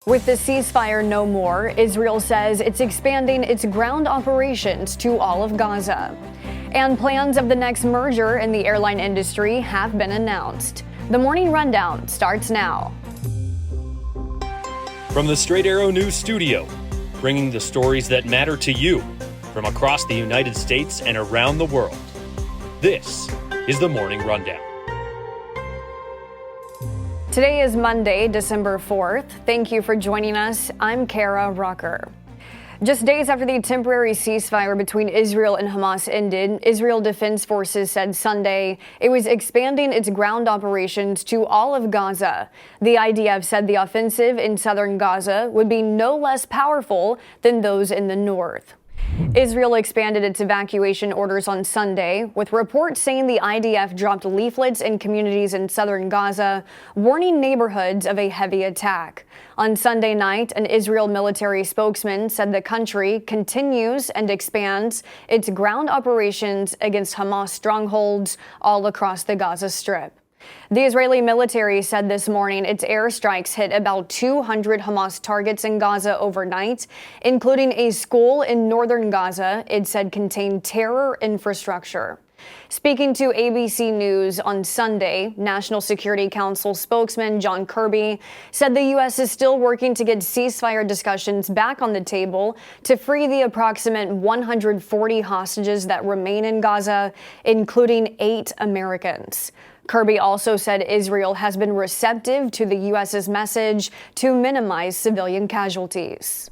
With the ceasefire no more, Israel says it's expanding its ground operations to all of Gaza. And plans of the next merger in the airline industry have been announced. The Morning Rundown starts now. From the Straight Arrow News Studio, bringing the stories that matter to you from across the United States and around the world. This is the Morning Rundown. Today is Monday, December 4th. Thank you for joining us. I'm Kara Rucker. Just days after the temporary ceasefire between Israel and Hamas ended, Israel Defense Forces said Sunday it was expanding its ground operations to all of Gaza. The IDF said the offensive in southern Gaza would be no less powerful than those in the north. Israel expanded its evacuation orders on Sunday, with reports saying the IDF dropped leaflets in communities in southern Gaza, warning neighborhoods of a heavy attack. On Sunday night, an Israel military spokesman said the country continues and expands its ground operations against Hamas strongholds all across the Gaza Strip. The Israeli military said this morning its airstrikes hit about 200 Hamas targets in Gaza overnight, including a school in northern Gaza it said contained terror infrastructure. Speaking to ABC News on Sunday, National Security Council spokesman John Kirby said the U.S. is still working to get ceasefire discussions back on the table to free the approximate 140 hostages that remain in Gaza, including 8 Americans. Kirby also said Israel has been receptive to the U.S.'s message to minimize civilian casualties.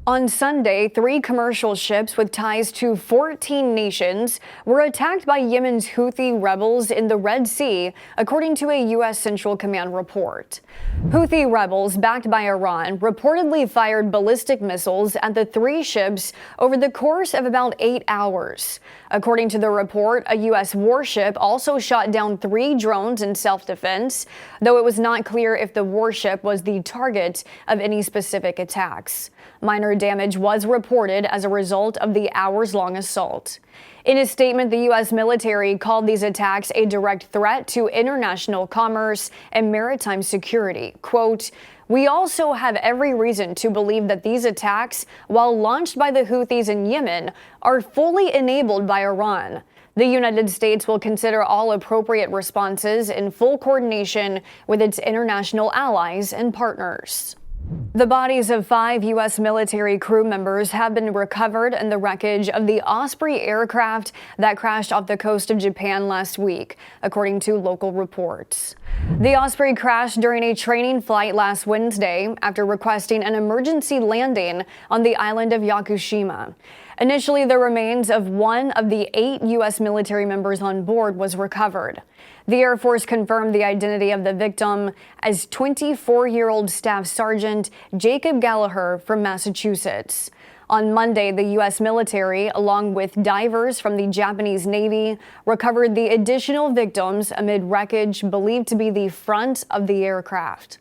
On Sunday, 3 commercial ships with ties to 14 nations were attacked by Yemen's Houthi rebels in the Red Sea, according to a U.S. Central Command report. Houthi rebels, backed by Iran, reportedly fired ballistic missiles at the 3 ships over the course of about 8 hours. According to the report, a U.S. warship also shot down 3 drones in self-defense, though it was not clear if the warship was the target of any specific attacks. Minor damage was reported as a result of the hours-long assault. In a statement, the U.S. military called these attacks a direct threat to international commerce and maritime security. Quote, "We also have every reason to believe that these attacks, while launched by the Houthis in Yemen, are fully enabled by Iran. The United States will consider all appropriate responses in full coordination with its international allies and partners." The bodies of 5 U.S. military crew members have been recovered in the wreckage of the Osprey aircraft that crashed off the coast of Japan last week, according to local reports. The Osprey crashed during a training flight last Wednesday after requesting an emergency landing on the island of Yakushima. Initially, the remains of one of the 8 U.S. military members on board was recovered. The Air Force confirmed the identity of the victim as 24-year-old Staff Sergeant Jacob Gallagher from Massachusetts. On Monday, the U.S. military, along with divers from the Japanese Navy, recovered the additional victims amid wreckage believed to be the front of the aircraft.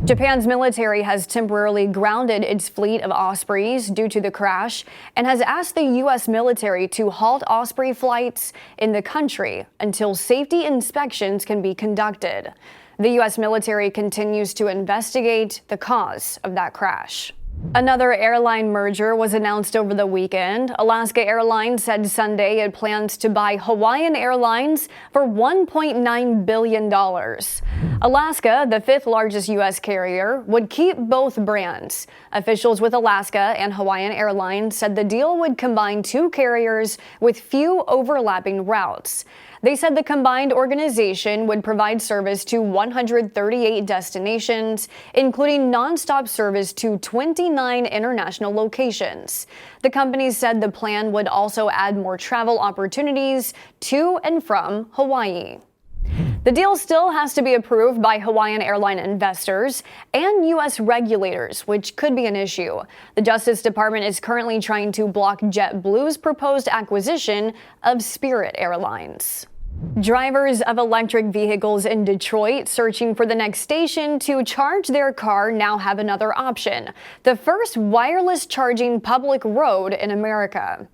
Japan's military has temporarily grounded its fleet of Ospreys due to the crash and has asked the U.S. military to halt Osprey flights in the country until safety inspections can be conducted. The U.S. military continues to investigate the cause of that crash. Another airline merger was announced over the weekend. Alaska Airlines said Sunday it plans to buy Hawaiian Airlines for $1.9 billion. Alaska, the 5th largest U.S. carrier, would keep both brands. Officials with Alaska and Hawaiian Airlines said the deal would combine 2 carriers with few overlapping routes. They said the combined organization would provide service to 138 destinations, including nonstop service to 29 international locations. The companies said the plan would also add more travel opportunities to and from Hawaii. The deal still has to be approved by Hawaiian Airline investors and U.S. regulators, which could be an issue. The Justice Department is currently trying to block JetBlue's proposed acquisition of Spirit Airlines. Drivers of electric vehicles in Detroit searching for the next station to charge their car now have another option: the first wireless charging public road in America.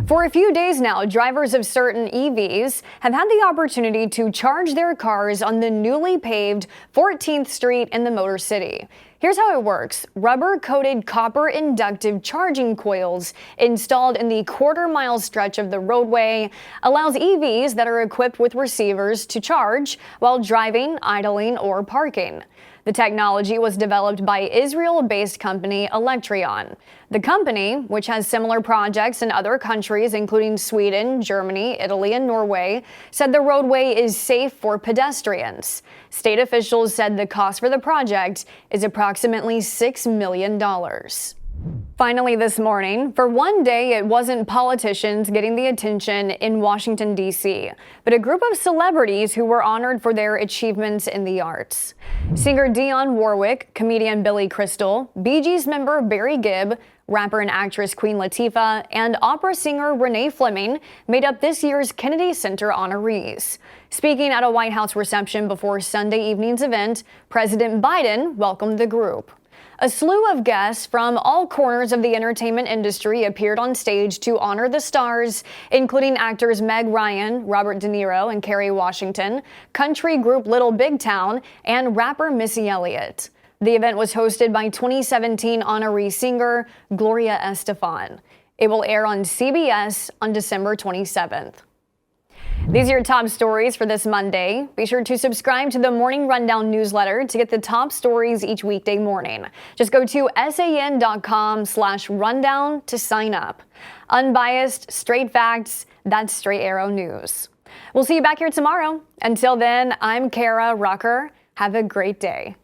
For a few days now, drivers of certain EVs have had the opportunity to charge their cars on the newly paved 14th Street in the Motor City. Here's how it works. Rubber-coated copper inductive charging coils installed in the quarter-mile stretch of the roadway allows EVs that are equipped with receivers to charge while driving, idling, or parking. The technology was developed by Israel-based company Electrion. The company, which has similar projects in other countries including Sweden, Germany, Italy, and Norway, said the roadway is safe for pedestrians. State officials said the cost for the project is approximately $6 million. Finally this morning, for one day it wasn't politicians getting the attention in Washington, D.C., but a group of celebrities who were honored for their achievements in the arts. Singer Dionne Warwick, comedian Billy Crystal, Bee Gees member Barry Gibb, rapper and actress Queen Latifah, and opera singer Renee Fleming made up this year's Kennedy Center honorees. Speaking at a White House reception before Sunday evening's event, President Biden welcomed the group. A slew of guests from all corners of the entertainment industry appeared on stage to honor the stars, including actors Meg Ryan, Robert De Niro, and Kerry Washington, country group Little Big Town, and rapper Missy Elliott. The event was hosted by 2017 honoree singer Gloria Estefan. It will air on CBS on December 27th. These are your top stories for this Monday. Be sure to subscribe to the Morning Rundown newsletter to get the top stories each weekday morning. Just go to san.com/rundown to sign up. Unbiased, straight facts, that's Straight Arrow News. We'll see you back here tomorrow. Until then, I'm Kara Rucker. Have a great day.